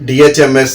DHMS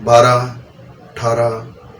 12, 18,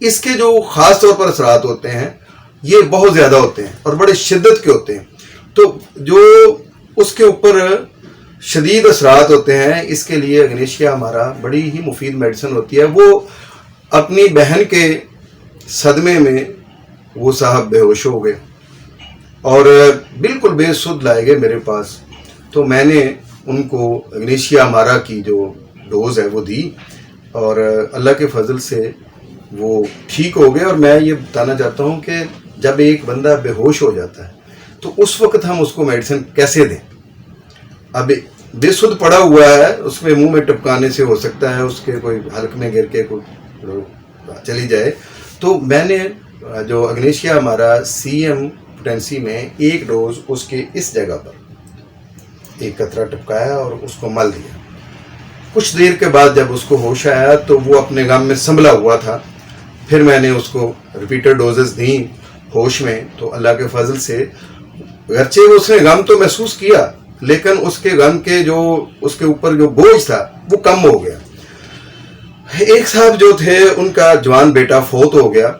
اس کے جو خاص طور پر اثرات ہوتے ہیں یہ بہت زیادہ ہوتے ہیں اور بڑے شدت کے ہوتے ہیں. تو جو اس کے اوپر شدید اثرات ہوتے ہیں اس کے لیے اگنیشیا ہمارا بڑی ہی مفید میڈیسن ہوتی ہے. وہ اپنی بہن کے صدمے میں وہ صاحب بے ہوش ہو گئے اور بالکل بے سدھ لائے گئے میرے پاس. تو میں نے ان کو اگنیشیا ہمارا کی جو ڈوز ہے وہ دی اور اللہ کے فضل سے وہ ٹھیک ہو گئے. اور میں یہ بتانا چاہتا ہوں کہ جب ایک بندہ بے ہوش ہو جاتا ہے تو اس وقت ہم اس کو میڈیسن کیسے دیں. اب بے سدھ پڑا ہوا ہے, اس میں منہ میں ٹپکانے سے ہو سکتا ہے اس کے کوئی حلق میں گر کے کوئی چلی جائے. تو میں نے جو اگنیشیا ہمارا CM پوٹینسی میں ایک ڈوز اس کے اس جگہ پر ایک قطرہ ٹپکایا اور اس کو مل دیا. کچھ دیر کے بعد جب اس کو ہوش آیا تو وہ اپنے غم میں سنبھلا ہوا تھا. پھر میں نے اس کو ریپیٹڈ ڈوزز دیں ہوش میں. تو اللہ کے فضل سے گرچہ اس نے غم تو محسوس کیا لیکن اس کے غم کے جو اس کے اوپر جو بوجھ تھا وہ کم ہو گیا. ایک صاحب جو تھے ان کا جوان بیٹا فوت ہو گیا.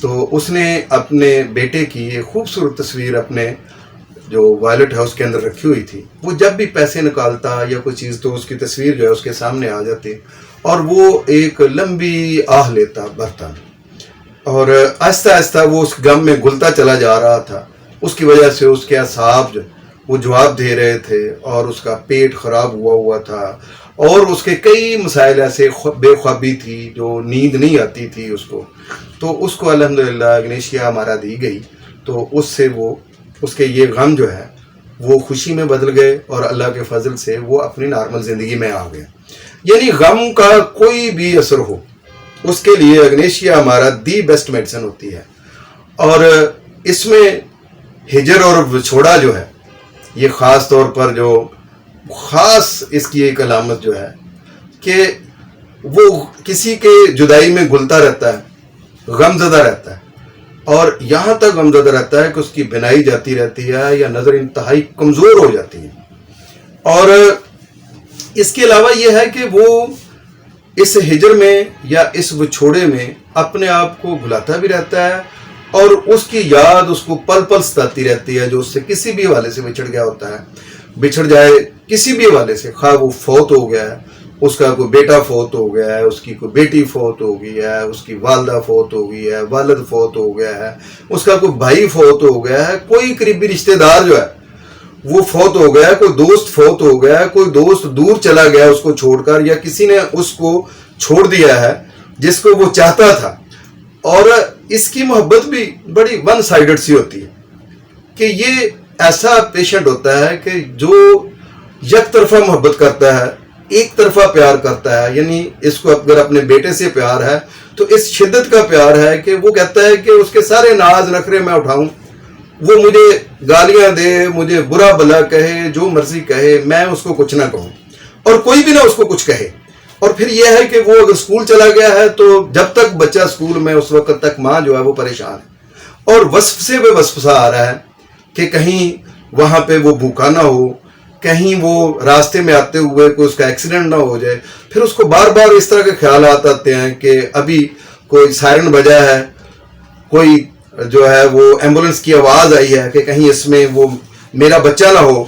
تو اس نے اپنے بیٹے کی ایک خوبصورت تصویر اپنے جو وائلٹ ہاؤس کے اندر رکھی ہوئی تھی. وہ جب بھی پیسے نکالتا یا کوئی چیز تو اس کی تصویر جو ہے اس کے سامنے آ جاتی اور وہ ایک لمبی آہ لیتا بھرتا اور آہستہ آہستہ وہ اس غم میں گلتا چلا جا رہا تھا. اس کی وجہ سے اس کے اعصاب جو وہ جواب دے رہے تھے اور اس کا پیٹ خراب ہوا تھا اور اس کے کئی مسائل ایسے بے خوابی تھی جو نیند نہیں آتی تھی اس کو. تو اس کو الحمدللہ اگنیشیا ہمارا دی گئی تو اس سے وہ اس کے یہ غم جو ہے وہ خوشی میں بدل گئے اور اللہ کے فضل سے وہ اپنی نارمل زندگی میں آ گئے. یعنی غم کا کوئی بھی اثر ہو اس کے لیے اگنیشیا ہمارا دی بیسٹ میڈیسن ہوتی ہے. اور اس میں ہجر اور وچھوڑا جو ہے یہ خاص طور پر جو خاص اس کی ایک علامت جو ہے کہ وہ کسی کے جدائی میں گلتا رہتا ہے, غم زدہ رہتا ہے اور یہاں تک غم زدہ رہتا ہے کہ اس کی بینائی جاتی رہتی ہے یا نظر انتہائی کمزور ہو جاتی ہے. اور اس کے علاوہ یہ ہے کہ وہ اس ہجر میں یا اس وچھوڑے میں اپنے آپ کو بھلاتا بھی رہتا ہے اور اس کی یاد اس کو پل پل ستاتی رہتی ہے جو اس سے کسی بھی حوالے سے بچھڑ گیا ہوتا ہے. بچھڑ جائے کسی بھی حوالے سے, خواہ وہ فوت ہو گیا ہے, اس کا کوئی بیٹا فوت ہو گیا ہے, اس کی کوئی بیٹی فوت ہو گئی ہے, اس کی والدہ فوت ہو گئی ہے, والد فوت ہو گیا ہے, اس کا کوئی بھائی فوت ہو گیا ہے, کوئی قریبی رشتہ دار جو ہے وہ فوت ہو گیا ہے, کوئی دوست فوت ہو گیا ہے, کوئی دوست دور چلا گیا اس کو چھوڑ کر یا کسی نے اس کو چھوڑ دیا ہے جس کو وہ چاہتا تھا. اور اس کی محبت بھی بڑی ون سائیڈڈ سی ہوتی ہے کہ یہ ایسا پیشنٹ ہوتا ہے کہ جو یک طرفہ محبت کرتا ہے, ایک طرفہ پیار کرتا ہے. یعنی اس کو اگر اپنے بیٹے سے پیار ہے تو اس شدت کا پیار ہے کہ وہ کہتا ہے کہ اس کے سارے ناز نخرے میں اٹھاؤں, وہ مجھے گالیاں دے, مجھے برا بھلا کہے, جو مرضی کہے, میں اس کو کچھ نہ کہوں اور کوئی بھی نہ اس کو کچھ کہے. اور پھر یہ ہے کہ وہ اگر اسکول چلا گیا ہے تو جب تک بچہ اسکول میں اس وقت تک ماں جو ہے وہ پریشان ہے اور وصف سے بے وصف سا آ رہا ہے کہ کہیں وہاں پہ وہ بھوکا نہ ہو, کہیں وہ راستے میں آتے ہوئے کوئی اس کا ایکسیڈنٹ نہ ہو جائے. پھر اس کو بار بار اس طرح کے خیالات آتے ہیں کہ ابھی کوئی سائرن بجا ہے, کوئی جو ہے وہ ایمبولنس کی آواز آئی ہے کہ کہیں اس میں وہ میرا بچہ نہ ہو,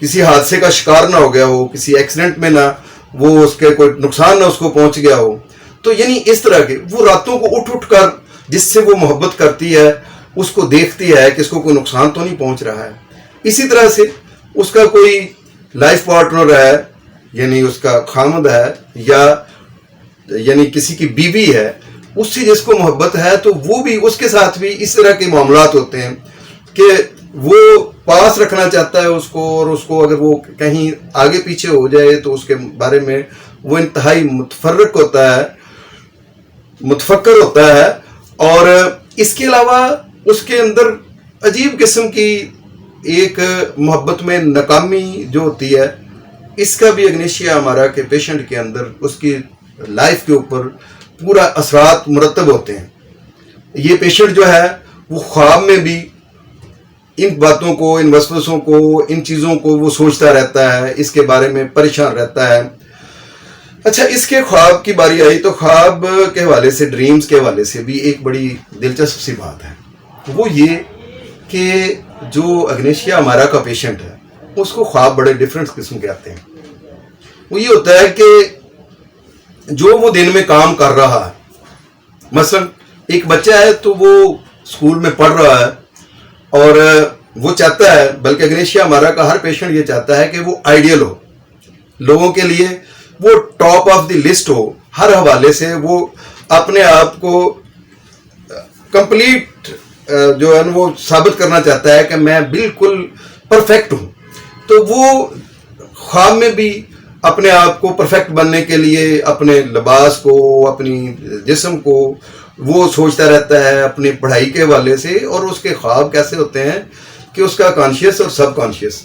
کسی حادثے کا شکار نہ ہو گیا ہو, کسی ایکسیڈنٹ میں نہ وہ اس کے کوئی نقصان نہ اس کو پہنچ گیا ہو. تو یعنی اس طرح کے وہ راتوں کو اٹھ کر جس سے وہ محبت کرتی ہے اس کو دیکھتی ہے کہ اس کو کوئی نقصان تو نہیں پہنچ رہا ہے. اسی طرح سے اس کا کوئی لائف پارٹنر ہے یعنی اس کا خامد ہے یا یعنی کسی کی بیوی ہے, اس سے جس کو محبت ہے تو وہ بھی اس کے ساتھ بھی اس طرح کے معاملات ہوتے ہیں کہ وہ پاس رکھنا چاہتا ہے اس کو اور اس کو اگر وہ کہیں آگے پیچھے ہو جائے تو اس کے بارے میں وہ انتہائی متفرق ہوتا ہے, متفکر ہوتا ہے. اور اس کے علاوہ اس کے اندر عجیب قسم کی ایک محبت میں ناکامی جو ہوتی ہے, اس کا بھی اگنیشیا ہمارا کے پیشنٹ کے اندر اس کی لائف کے اوپر پورا اثرات مرتب ہوتے ہیں. یہ پیشنٹ جو ہے وہ خواب میں بھی ان باتوں کو, ان وسوسوں کو, ان چیزوں کو وہ سوچتا رہتا ہے, اس کے بارے میں پریشان رہتا ہے. اچھا، اس کے خواب کی باری آئی تو خواب کے حوالے سے، ڈریمز کے حوالے سے بھی ایک بڑی دلچسپ سی بات ہے، وہ یہ کہ جو اگنیشیا امارا کا پیشنٹ ہے اس کو خواب بڑے ڈفرینٹ قسم کے آتے ہیں۔ وہ یہ ہوتا ہے کہ جو وہ دن میں کام کر رہا ہے، مثلا ایک بچہ ہے تو وہ اسکول میں پڑھ رہا ہے اور وہ چاہتا ہے، بلکہ اگنیشیا امارا کا ہر پیشنٹ یہ چاہتا ہے کہ وہ آئیڈیل ہو، لوگوں کے لیے وہ ٹاپ آف دی لسٹ ہو، ہر حوالے سے وہ اپنے آپ کو کمپلیٹ جو ہے وہ ثابت کرنا چاہتا ہے کہ میں بالکل پرفیکٹ ہوں۔ تو وہ خواب میں بھی اپنے آپ کو پرفیکٹ بننے کے لیے اپنے لباس کو، اپنی جسم کو وہ سوچتا رہتا ہے اپنی پڑھائی کے حوالے سے۔ اور اس کے خواب کیسے ہوتے ہیں کہ اس کا کانشیس اور سب کانشیس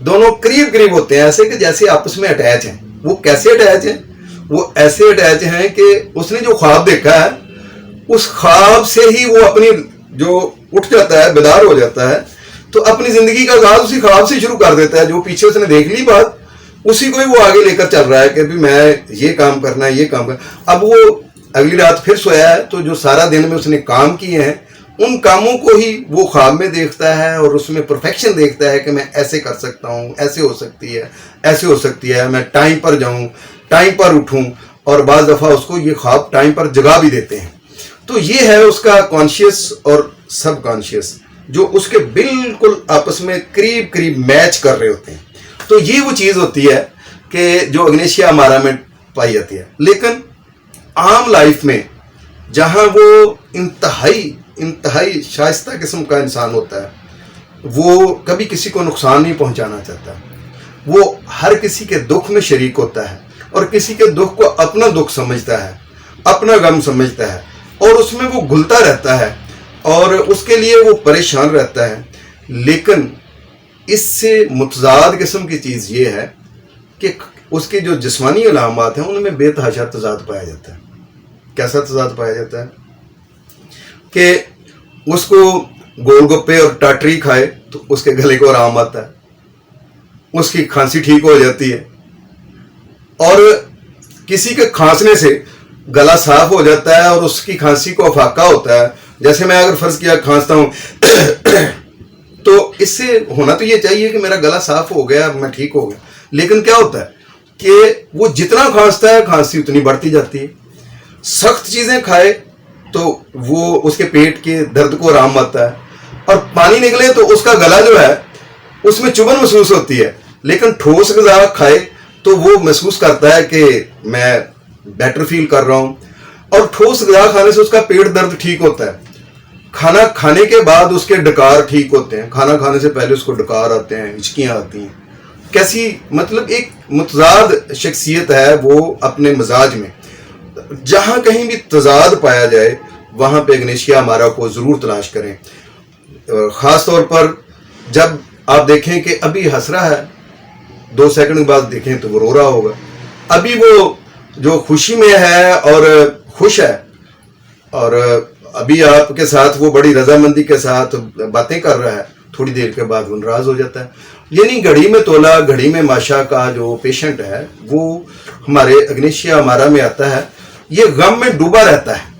دونوں قریب قریب ہوتے ہیں، ایسے کہ جیسے آپس میں اٹیچ ہیں۔ وہ کیسے اٹیچ ہیں؟ وہ ایسے اٹیچ ہیں کہ اس نے جو خواب دیکھا ہے اس خواب سے ہی وہ اپنی جو اٹھ جاتا ہے، بیدار ہو جاتا ہے، تو اپنی زندگی کا آغاز اسی خواب سے شروع کر دیتا ہے۔ جو پیچھے اس نے دیکھ لی بات، اسی کو ہی وہ آگے لے کر چل رہا ہے کہ بھی میں یہ کام کرنا ہے، یہ کام کرنا۔ اب وہ اگلی رات پھر سویا ہے تو جو سارا دن میں اس نے کام کیے ہیں ان کاموں کو ہی وہ خواب میں دیکھتا ہے اور اس میں پرفیکشن دیکھتا ہے کہ میں ایسے کر سکتا ہوں، ایسے ہو سکتی ہے، ایسے ہو سکتی ہے، میں ٹائم پر جاؤں، ٹائم پر اٹھوں، اور بعض دفعہ اس کو یہ خواب ٹائم پر جگا بھی دیتے ہیں۔ تو یہ ہے اس کا کانشیس اور سب کانشیس، جو اس کے بالکل آپس میں قریب قریب میچ کر رہے ہوتے ہیں۔ تو یہ وہ چیز ہوتی ہے کہ جو اگنیشیا امارا میں پائی جاتی ہے۔ لیکن عام لائف میں جہاں وہ انتہائی شائستہ قسم کا انسان ہوتا ہے، وہ کبھی کسی کو نقصان نہیں پہنچانا چاہتا، وہ ہر کسی کے دکھ میں شریک ہوتا ہے اور کسی کے دکھ کو اپنا دکھ سمجھتا ہے، اپنا غم سمجھتا ہے، اور اس میں وہ گھلتا رہتا ہے اور اس کے لیے وہ پریشان رہتا ہے۔ لیکن اس سے متضاد قسم کی چیز یہ ہے کہ اس کے جو جسمانی علامات ہیں ان میں بے تحاشا تضاد پایا جاتا ہے۔ کیسا تضاد پایا جاتا ہے کہ اس کو گول گپے اور ٹاٹری کھائے تو اس کے گلے کو آرام آتا ہے، اس کی کھانسی ٹھیک ہو جاتی ہے، اور کسی کے کھانسنے سے گلا صاف ہو جاتا ہے اور اس کی کھانسی کو افاقہ ہوتا ہے۔ جیسے میں اگر فرض کیا کھانستا ہوں تو اس سے ہونا تو یہ چاہیے کہ میرا گلا صاف ہو گیا، میں ٹھیک ہو گیا، لیکن کیا ہوتا ہے کہ وہ جتنا کھانستا ہے کھانسی اتنی بڑھتی جاتی ہے۔ سخت چیزیں کھائے تو وہ اس کے پیٹ کے درد کو آرام آتا ہے، اور پانی نکلے تو اس کا گلا جو ہے اس میں چبھن محسوس ہوتی ہے، لیکن ٹھوس غذا کھائے تو وہ محسوس کرتا ہے کہ میں بیٹر فیل کر رہا ہوں، اور ٹھوس غذا کھانے سے اس کا پیٹ درد ٹھیک ہوتا ہے۔ کھانا کھانے کے بعد اس کے ڈکار ٹھیک ہوتے ہیں، کھانا کھانے سے پہلے اس کو ڈکار آتے ہیں، ہچکیاں آتی ہیں۔ کیسی مطلب ایک متضاد شخصیت ہے وہ اپنے مزاج میں۔ جہاں کہیں بھی تضاد پایا جائے وہاں پہ اگنیشیا امارا کو ضرور تلاش کریں، خاص طور پر جب آپ دیکھیں کہ ابھی ہنس رہا ہے، 2 سیکنڈ بعد دیکھیں تو وہ رو رہا ہوگا، ابھی وہ جو خوشی میں ہے اور خوش ہے، اور ابھی آپ کے ساتھ وہ بڑی رضامندی کے ساتھ باتیں کر رہا ہے، تھوڑی دیر کے بعد وہ ناراض ہو جاتا ہے۔ یعنی گھڑی میں تولا گھڑی میں ماشا کا جو پیشنٹ ہے وہ ہمارے اگنیشیا امارا میں آتا ہے، یہ غم میں ڈوبا رہتا ہے،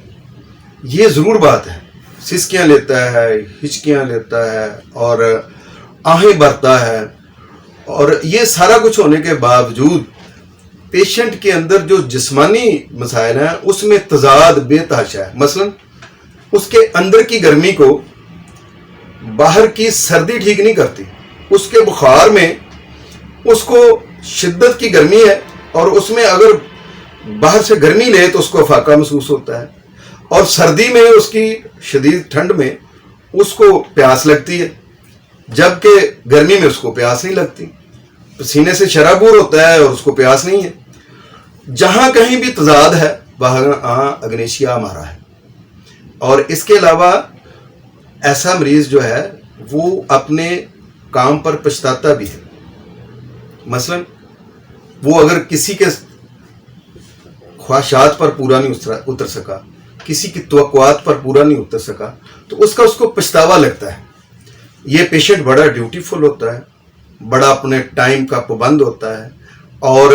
یہ ضرور بات ہے۔ سسکیاں لیتا ہے، ہچکیاں لیتا ہے اور آہیں بھرتا ہے، اور یہ سارا کچھ ہونے کے باوجود پیشنٹ کے اندر جو جسمانی مسائل ہیں اس میں تضاد بے تحاشا ہے۔ مثلا اس کے اندر کی گرمی کو باہر کی سردی ٹھیک نہیں کرتی، اس کے بخار میں اس کو شدت کی گرمی ہے، اور اس میں اگر باہر سے گرمی لے تو اس کو افاقہ محسوس ہوتا ہے، اور سردی میں اس کی شدید ٹھنڈ میں اس کو پیاس لگتی ہے، جبکہ گرمی میں اس کو پیاس نہیں لگتی، پسینے سے شرابور ہوتا ہے اور اس کو پیاس نہیں ہے۔ جہاں کہیں بھی تضاد ہے وہاں اگنیشیا امارا ہے۔ اور اس کے علاوہ ایسا مریض جو ہے وہ اپنے کام پر پچھتاتا بھی ہے۔ مثلا وہ اگر کسی کے خواہشات پر پورا نہیں اتر سکا، کسی کی توقعات پر پورا نہیں اتر سکا، تو اس کو پچھتاوا لگتا ہے۔ یہ پیشنٹ بڑا ڈیوٹی فل ہوتا ہے، بڑا اپنے ٹائم کا پابند ہوتا ہے، اور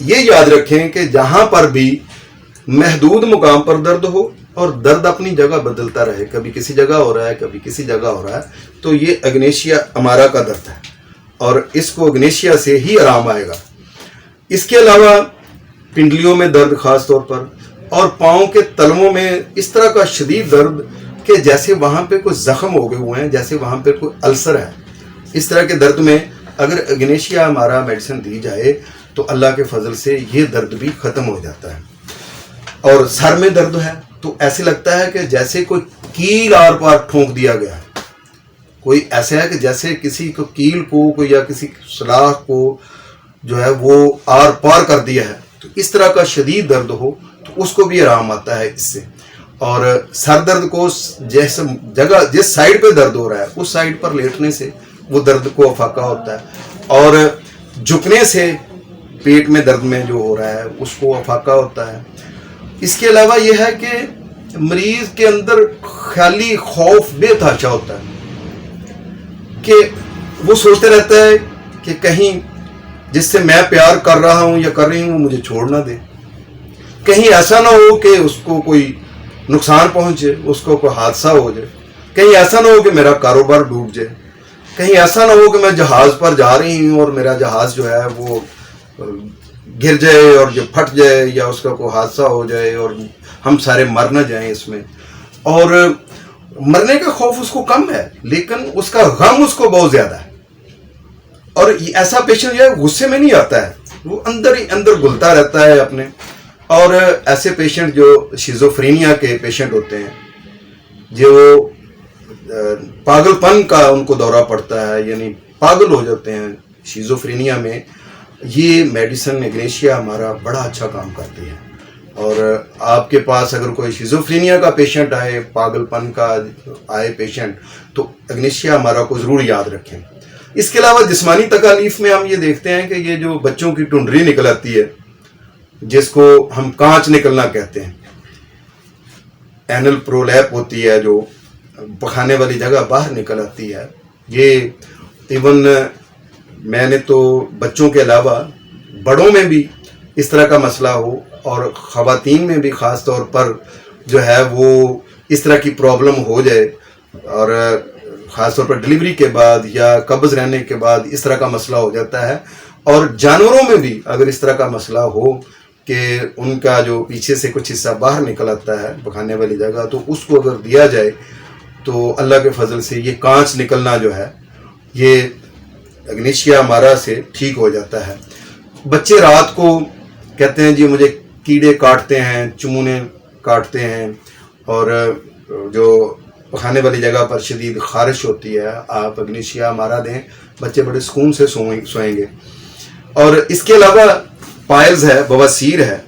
یہ یاد رکھیں کہ جہاں پر بھی محدود مقام پر درد ہو اور درد اپنی جگہ بدلتا رہے، کبھی کسی جگہ ہو رہا ہے کبھی کسی جگہ ہو رہا ہے، تو یہ اگنیشیا امارا کا درد ہے اور اس کو اگنیشیا سے ہی آرام آئے گا۔ اس کے علاوہ پنڈلیوں میں درد خاص طور پر اور پاؤں کے تلووں میں اس طرح کا شدید درد کہ جیسے وہاں پہ کوئی زخم ہو گئے ہوئے ہیں، جیسے وہاں پہ کوئی السر ہے، اس طرح کے درد میں اگر اگنیشیا امارا میڈیسن دی جائے تو اللہ کے فضل سے یہ درد بھی ختم ہو جاتا ہے۔ اور سر میں درد ہے تو ایسے لگتا ہے کہ جیسے کوئی کیل آر پار ٹھونک دیا گیا ہے، کوئی ایسا ہے کہ جیسے کسی کو کیل کو یا کسی سلاخ کو جو ہے وہ آر پار کر دیا ہے، تو اس طرح کا شدید درد ہو تو اس کو بھی آرام آتا ہے اس سے۔ اور سر درد کو جس سائڈ پہ درد ہو رہا ہے اس سائڈ پر لیٹنے سے وہ درد کو افاقہ ہوتا ہے، اور جھکنے سے پیٹ میں درد میں جو ہو رہا ہے اس کو افاقہ ہوتا ہے۔ اس کے علاوہ یہ ہے کہ مریض کے اندر خیالی خوف بے تحاشا ہوتا ہے کہ وہ سوچتے رہتا ہے کہ کہیں جس سے میں پیار کر رہا ہوں یا کر رہی ہوں وہ مجھے چھوڑ نہ دے، کہیں ایسا نہ ہو کہ اس کو کوئی نقصان پہنچے، اس کو کوئی حادثہ ہو جائے، کہیں ایسا نہ ہو کہ میرا کاروبار ڈوب جائے، کہیں ایسا نہ ہو کہ میں جہاز پر جا رہی ہوں اور میرا جہاز جو ہے وہ گر جائے اور جو پھٹ جائے یا اس کا کوئی حادثہ ہو جائے اور ہم سارے مر نہ جائیں اس میں۔ اور مرنے کا خوف اس کو کم ہے لیکن اس کا غم اس کو بہت زیادہ ہے، اور ایسا پیشنٹ جو ہے غصے میں نہیں آتا ہے، وہ اندر ہی اندر گھلتا رہتا ہے اپنے۔ اور ایسے پیشنٹ جو شیزوفرینیا کے پیشنٹ ہوتے ہیں، جو پاگل پن کا ان کو دورہ پڑتا ہے، یعنی پاگل ہو جاتے ہیں شیزوفرینیا میں، یہ میڈیسن اگنیشیا ہمارا بڑا اچھا کام کرتی ہے۔ اور آپ کے پاس اگر کوئی شیزوفرینیا کا پیشنٹ آئے، پاگل پن کا آئے پیشنٹ، تو اگنیشیا ہمارا کو ضرور یاد رکھیں۔ اس کے علاوہ جسمانی تکالیف میں ہم یہ دیکھتے ہیں کہ یہ جو بچوں کی ٹنڈری نکل آتی ہے جس کو ہم کانچ نکلنا کہتے ہیں، اینل پرولیپ ہوتی ہے جو پخانے والی جگہ باہر نکل آتی ہے، یہ ایون میں نے تو بچوں کے علاوہ بڑوں میں بھی اس طرح کا مسئلہ ہو اور خواتین میں بھی خاص طور پر جو ہے وہ اس طرح کی پرابلم ہو جائے، اور خاص طور پر ڈلیوری کے بعد یا قبض رہنے کے بعد اس طرح کا مسئلہ ہو جاتا ہے۔ اور جانوروں میں بھی اگر اس طرح کا مسئلہ ہو کہ ان کا جو پیچھے سے کچھ حصہ باہر نکل آتا ہے پکانے والی جگہ، تو اس کو اگر دیا جائے تو اللہ کے فضل سے یہ کانچ نکلنا جو ہے یہ اگنیشیا امارا سے ٹھیک ہو جاتا ہے۔ بچے رات کو کہتے ہیں جی مجھے کیڑے کاٹتے ہیں، چمونے کاٹتے ہیں، اور جو پخانے والی جگہ پر شدید خارش ہوتی ہے، آپ اگنیشیا امارا دیں، بچے بڑے سکون سے سوئیں گے۔ اور اس کے علاوہ پائلز ہے، بواسیر ہے،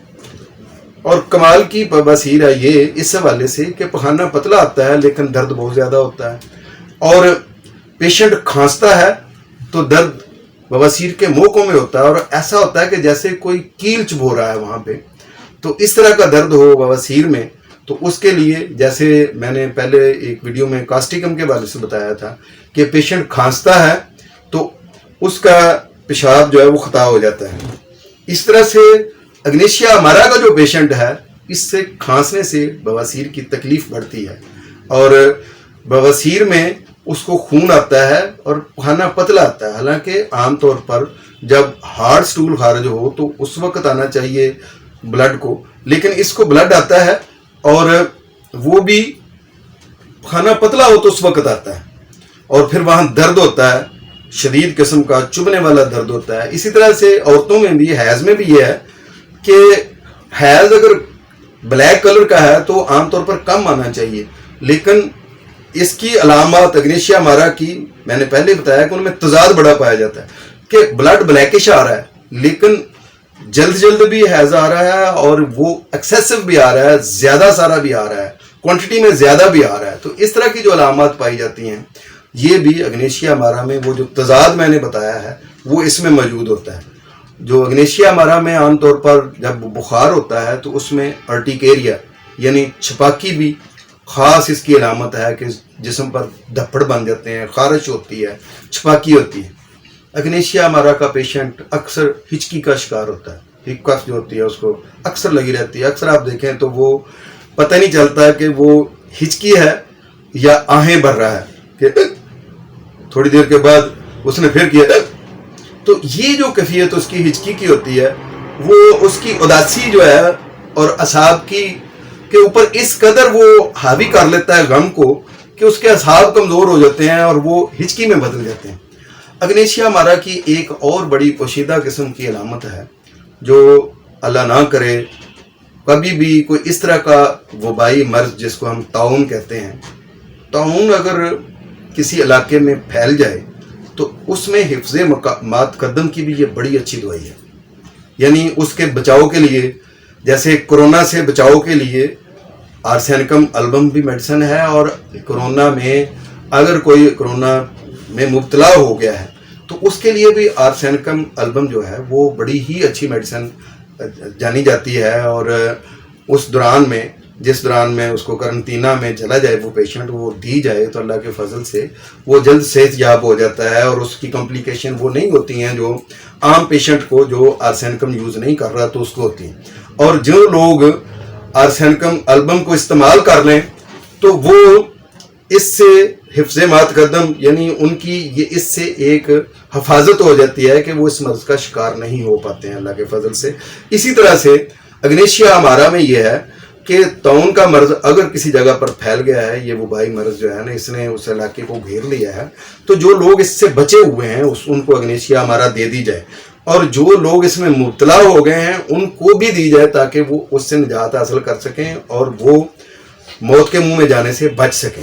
اور کمال کی بواسیر ہے یہ اس حوالے سے کہ پخانہ پتلا آتا ہے لیکن درد بہت زیادہ ہوتا ہے، اور پیشنٹ کھانستا ہے تو درد بواسیر کے موقعوں میں ہوتا ہے، اور ایسا ہوتا ہے کہ جیسے کوئی کیل چبھو رہا ہے وہاں پہ۔ تو اس طرح کا درد ہو بواسیر میں تو اس کے لیے جیسے میں نے پہلے ایک ویڈیو میں کاسٹیکم کے بارے سے بتایا تھا کہ پیشنٹ کھانستا ہے تو اس کا پیشاب جو ہے وہ خطا ہو جاتا ہے، اس طرح سے اگنیشیا امارا کا جو پیشنٹ ہے اس سے کھانسنے سے بواسیر کی تکلیف بڑھتی ہے، اور بواسیر میں اس کو خون آتا ہے اور پخانہ پتلا آتا ہے۔ حالانکہ عام طور پر جب ہارڈ سٹول خارج ہو تو اس وقت آنا چاہیے بلڈ کو، لیکن اس کو بلڈ آتا ہے اور وہ بھی پخانہ پتلا ہو تو اس وقت آتا ہے، اور پھر وہاں درد ہوتا ہے، شدید قسم کا چبھنے والا درد ہوتا ہے۔ اسی طرح سے عورتوں میں بھی، حیض میں بھی یہ ہے کہ حیض اگر بلیک کلر کا ہے تو عام طور پر کم آنا چاہیے، لیکن اس کی علامات اگنیشیا امارا کی میں نے پہلے بتایا کہ ان میں تضاد بڑا پایا جاتا ہے کہ بلڈ بلیکش آ رہا ہے لیکن جلد بھی حیض آ رہا ہے، اور وہ ایکسیسو بھی آ رہا ہے، زیادہ سارا بھی آ رہا ہے، کوانٹٹی میں زیادہ بھی آ رہا ہے۔ تو اس طرح کی جو علامات پائی جاتی ہیں یہ بھی اگنیشیا امارا میں وہ جو تضاد میں نے بتایا ہے وہ اس میں موجود ہوتا ہے۔ جو اگنیشیا امارا میں عام طور پر جب بخار ہوتا ہے تو اس میں ارٹیکیریا یعنی چھپاکی بھی خاص اس کی علامت ہے کہ جسم پر دھپڑ بن جاتے ہیں، خارش ہوتی ہے، چھپاکی ہوتی ہے۔ اگنیشیا امارا کا پیشنٹ اکثر ہچکی کا شکار ہوتا ہے، کف جو ہوتی ہے اس کو اکثر لگی رہتی ہے. اکثر آپ دیکھیں تو وہ پتہ نہیں چلتا کہ وہ ہچکی ہے یا آہیں بھر رہا ہے کہ تھوڑی دیر کے بعد اس نے پھر کیا. تو یہ جو کیفیت اس کی ہچکی کی ہوتی ہے وہ اس کی اداسی جو ہے اور اعصاب کی کے اوپر اس قدر وہ حاوی کر لیتا ہے غم کو کہ اس کے اعصاب کمزور ہو جاتے ہیں اور وہ ہچکی میں بدل جاتے ہیں. اگنیشیا مارا کی ایک اور بڑی پوشیدہ قسم کی علامت ہے جو اللہ نہ کرے کبھی بھی کوئی اس طرح کا وبائی مرض جس کو ہم طاعون کہتے ہیں، طاعون اگر کسی علاقے میں پھیل جائے تو اس میں حفظ مقدم کی بھی یہ بڑی اچھی دوائی ہے. یعنی اس کے بچاؤ کے لیے، جیسے کورونا سے بچاؤ کے لیے آرسینکم البم بھی میڈیسن ہے، اور کورونا میں اگر کوئی کورونا میں مبتلا ہو گیا ہے تو اس کے لیے بھی آرسینکم البم جو ہے وہ بڑی ہی اچھی میڈیسن جانی جاتی ہے. اور اس دوران میں جس دوران میں اس کو قرنطینہ میں چلا جائے وہ پیشنٹ، وہ دی جائے تو اللہ کے فضل سے وہ جلد صحت یاب ہو جاتا ہے، اور اس کی کمپلیکیشن وہ نہیں ہوتی ہیں جو عام پیشنٹ کو جو آرسینکم یوز نہیں کر رہا تو اس کو ہوتی ہیں. اور جو لوگ آرسینکم البم کو استعمال کر لیں تو وہ اس سے حفظ مقدم یعنی ان کی یہ اس سے ایک حفاظت ہو جاتی ہے کہ وہ اس مرض کا شکار نہیں ہو پاتے ہیں اللہ کے فضل سے. اسی طرح سے اگنیشیا ہمارا میں یہ ہے کہ طاعون کا مرض اگر کسی جگہ پر پھیل گیا ہے، یہ وبائی مرض جو ہے نا اس نے اس علاقے کو گھیر لیا ہے، تو جو لوگ اس سے بچے ہوئے ہیں ان کو اگنیشیا ہمارا دے دی جائے، اور جو لوگ اس میں مبتلا ہو گئے ہیں ان کو بھی دی جائے تاکہ وہ اس سے نجات حاصل کر سکیں اور وہ موت کے منہ میں جانے سے بچ سکیں.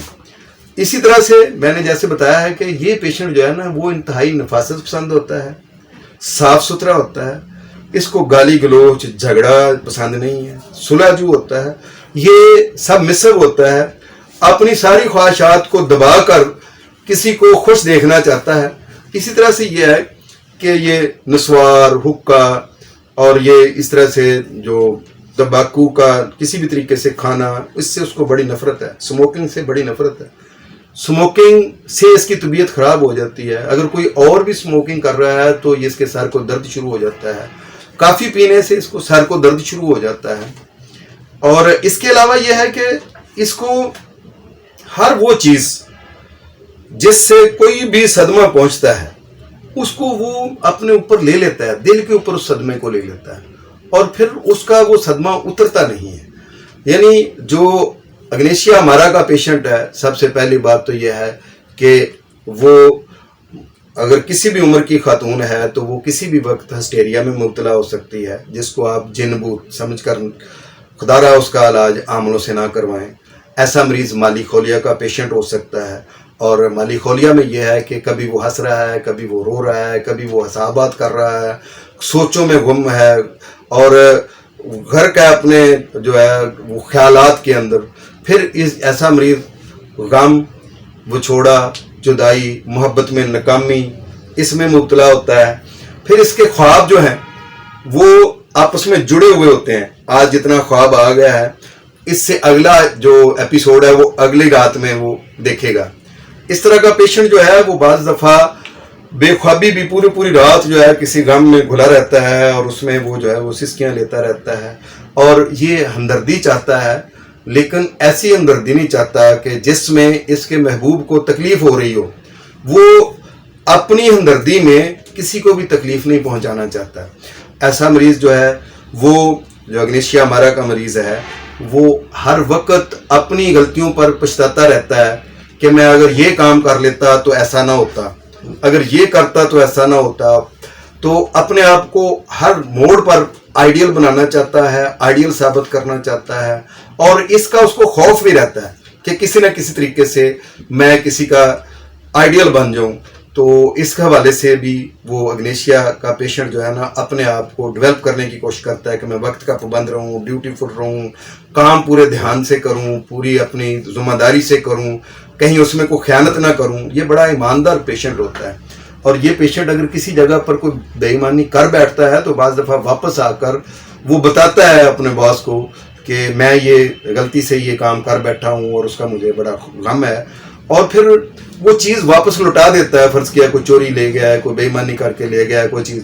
اسی طرح سے میں نے جیسے بتایا ہے کہ یہ پیشنٹ جو ہے نا وہ انتہائی نفاست پسند ہوتا ہے، صاف ستھرا ہوتا ہے، اس کو گالی گلوچ جھگڑا پسند نہیں ہے، سلجھو ہوتا ہے، یہ سب مصر ہوتا ہے، اپنی ساری خواہشات کو دبا کر کسی کو خوش دیکھنا چاہتا ہے. اسی طرح سے یہ ہے کہ یہ نسوار، حقہ اور یہ اس طرح سے جو تمباکو کا کسی بھی طریقے سے کھانا، اس سے اس کو بڑی نفرت ہے. اسموکنگ سے بڑی نفرت ہے. اسموکنگ سے اس کی طبیعت خراب ہو جاتی ہے. اگر کوئی اور بھی اسموکنگ کر رہا ہے تو اس کے سر کو درد شروع ہو جاتا ہے. کافی پینے سے اس کو سر کو درد شروع ہو جاتا ہے. اور اس کے علاوہ یہ ہے کہ اس کو ہر وہ چیز جس سے کوئی بھی صدمہ پہنچتا ہے اس کو وہ اپنے اوپر لے لیتا ہے، دل کے اوپر اس صدمے کو لے لیتا ہے، اور پھر اس کا وہ صدمہ اترتا نہیں ہے. یعنی جو اگنیشیا ہمارا کا پیشنٹ ہے، سب سے پہلی بات تو یہ ہے کہ وہ اگر کسی بھی عمر کی خاتون ہے تو وہ کسی بھی وقت ہسٹیریا میں مبتلا ہو سکتی ہے، جس کو آپ جن بوت سمجھ کر خدا را اس کا علاج عاملوں سے نہ کروائیں. ایسا مریض مالی خولیا کا پیشنٹ ہو سکتا ہے، اور مالی خولیا میں یہ ہے کہ کبھی وہ ہنس رہا ہے، کبھی وہ رو رہا ہے، کبھی وہ حسابات کر رہا ہے، سوچوں میں گم ہے، اور گھر کا اپنے جو ہے وہ خیالات کے اندر. پھر ایسا مریض غم، وچھوڑا، جدائی، محبت میں ناکامی اس میں مبتلا ہوتا ہے. پھر اس کے خواب جو ہیں وہ آپس میں جڑے ہوئے ہوتے ہیں. آج جتنا خواب آ گیا ہے اس سے اگلا جو ایپیسوڈ ہے وہ اگلی رات میں وہ دیکھے گا. اس طرح کا پیشنٹ جو ہے وہ بعض دفعہ بے خوابی بھی پوری رات جو ہے کسی غم میں گھلا رہتا ہے، اور اس میں وہ جو ہے وہ سسکیاں لیتا رہتا ہے، اور یہ ہمدردی چاہتا ہے، لیکن ایسی ہمدردی نہیں چاہتا کہ جس میں اس کے محبوب کو تکلیف ہو رہی ہو. وہ اپنی ہمدردی میں کسی کو بھی تکلیف نہیں پہنچانا چاہتا. ایسا مریض جو ہے وہ جو اگنیشیا ہمارا کا مریض ہے وہ ہر وقت اپنی غلطیوں پر پچھتاتا رہتا ہے کہ میں اگر یہ کام کر لیتا تو ایسا نہ ہوتا، اگر یہ کرتا تو ایسا نہ ہوتا. تو اپنے آپ کو ہر موڑ پر آئیڈیل بنانا چاہتا ہے، آئیڈیل ثابت کرنا چاہتا ہے، اور اس کا اس کو خوف بھی رہتا ہے کہ کسی نہ کسی طریقے سے میں کسی کا آئیڈیل بن جاؤں. تو اس کے حوالے سے بھی وہ اگنیشیا کا پیشنٹ جو ہے نا اپنے آپ کو ڈیولپ کرنے کی کوشش کرتا ہے کہ میں وقت کا پابند رہوں، ڈیوٹیفل رہوں، کام پورے دھیان سے کروں، پوری اپنی ذمہ داری سے کروں، کہیں اس میں کوئی خیانت نہ کروں. یہ بڑا ایماندار پیشنٹ ہوتا ہے. اور یہ پیشنٹ اگر کسی جگہ پر کوئی بے ایمانی کر بیٹھتا ہے تو بعض دفعہ واپس آ کر وہ بتاتا ہے اپنے باس کو کہ میں یہ غلطی سے یہ کام کر بیٹھا ہوں اور اس کا مجھے بڑا غم ہے، اور پھر وہ چیز واپس لوٹا دیتا ہے. فرض کیا کوئی چوری لے گیا ہے، کوئی بے ایمانی کر کے لے گیا ہے کوئی چیز،